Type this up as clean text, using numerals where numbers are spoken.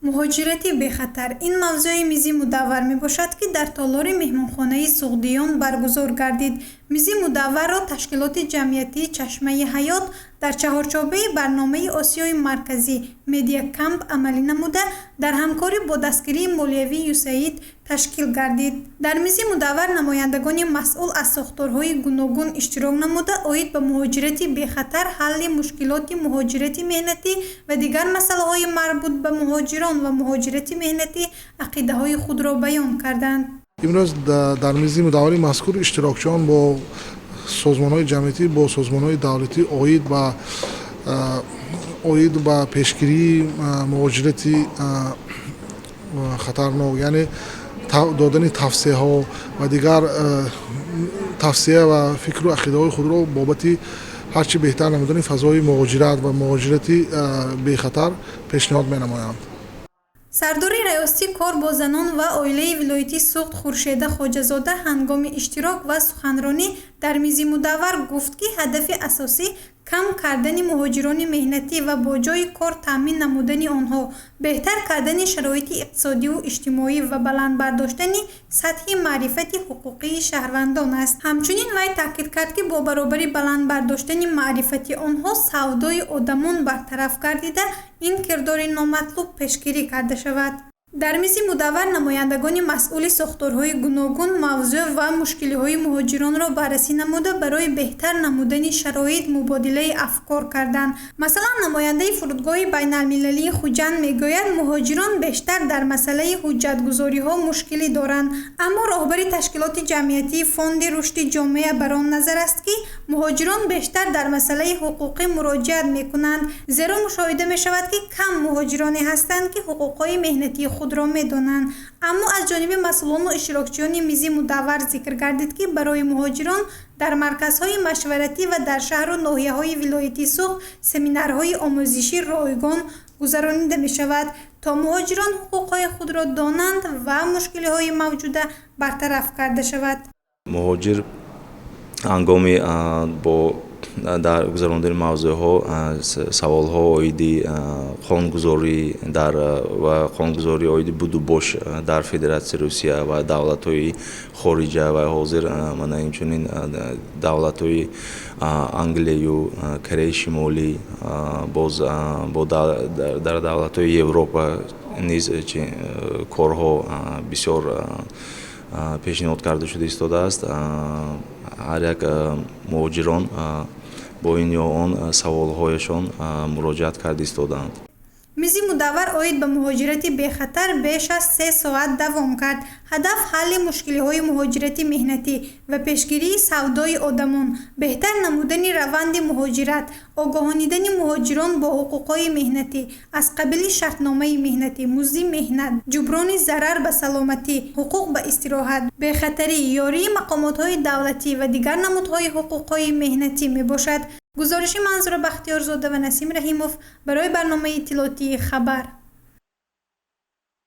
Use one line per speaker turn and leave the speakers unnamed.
مهاجرتی بخطر این موضوع میزی مدور می باشد که در تالار مهمانخانه سغدیان برگزار گردید. میزی مدور را تشکیلات جمعیتی چشمه حیات در چهارچوبه برنامه آسیای مرکزی مدیا کمپ عملی نموده در همکاری با دستگیری مالیوی یوسعید تشکیل گردید. در میزی مدور نمایندگان مسئول از ساختارهای گوناگون اشتراک نموده آید به مهاجرتی بخطر، حل مشکلات مهاجرتی مهنتی و دیگر مسائل مربوط به مهاجران و مهاجرتی مهنتی عقیده های خود را بیان کردند.
امروز در میزی مدوری مذکور اشتراکچیان با سازمان‌های جمعیتی با سازمان‌های دولتی اوید با پیشگیری مهاجرتی خطرناک، یعنی دادن توصیه ها و دیگر توصیه و فکر و عقیده های خود را بابت هرچی بهتر نمودن فضای مهاجرت و مهاجرتی بی خطر پیشنهاد می‌نمایند.
سردار ریاستی کار با زنان و عائله ولایتی سوخت خورشید خواجه‌زاده هنگام اشتراک و سخنرانی در میزی مدور گفت که هدف اساسی کم کردن مهاجران مهنتی و با جای کار تامین نمودن آنها، بهتر کردن شرایط اقتصادی و اجتماعی و بلند برداشتن سطح معرفت حقوقی شهروندان است. همچنین وی تاکید کرد که با برابری بلند برداشتن معرفت آنها سودای آدمان برطرف گردیده این کردار نامطلوب پیشگیری کرده شود. در میزی مدور نمایندگان مسئول ساختارهای گوناگون موضوع و مشکل‌های مهاجران را بررسی نموده برای بهتر نمودن شرایط مبادله افکار کردند. مثلا نماینده فرودگاه بین‌المللی خوجند میگوید مهاجران بیشتر در مسئله حجت‌گذاری‌ها مشکلی دارند، اما راهبر تشکیلات جمعیتی فوند رشد جامعه بر آن نظر است که مهاجران بیشتر در مسئله حقوقی مراجعت می‌کنند، زیرا مشاهده می‌شود که کم مهاجرانی هستند که حقوق‌های مهنتی خود را می‌دانند. اما از جانب مسئولان و اشتراکچیان میزی مدور ذکر گردید که برای مهاجران در مرکزهای مشورتی و در شهر و ناحیه‌های ولایتی سوخت سمینارهای آموزشی رایگان گذرانیده می‌شود تا مهاجران حقوق‌های خود را دانند و مشکل‌های موجوده برطرف کرده شود.
مهاجر هنگام با در گذراندن موضوع‌ها سوال‌ها اویدی قانون‌گذاری و قانون‌گذاری اویدی بود و باش در فدراسیون روسیه و دولت‌های خارجی و حاضر من همچنین دولت‌های انگلیس و کره شمالی باز با در دولت‌های اروپا نیز کارها بسیار پیشنهاد کرده شده ایستاده است. هر یک مهاجران با این یا آن سوال‌هایشان مراجعت کرده ایستادند.
میزی مدور آید به مهاجرتی بخطر بیش از 3 ساعت دوام کرد. هدف حل مشکل‌های مهاجرتی مهنتی و پیشگیری سودای آدمان، بهتر نمودن روند مهاجرت، آگاهانیدن مهاجران با حقوق‌های مهنتی از قبیل شرطنامه مهنتی، مزد مهنت، جبران ضرر به سلامتی، حقوق به استراحت، بخطری، یاری مقامات‌های دولتی و دیگر نمودهای حقوق‌های مهنتی میباشد. گزارش منظور بختیارزاده و نسیم رحیموف برای برنامه اطلاعاتی خبر.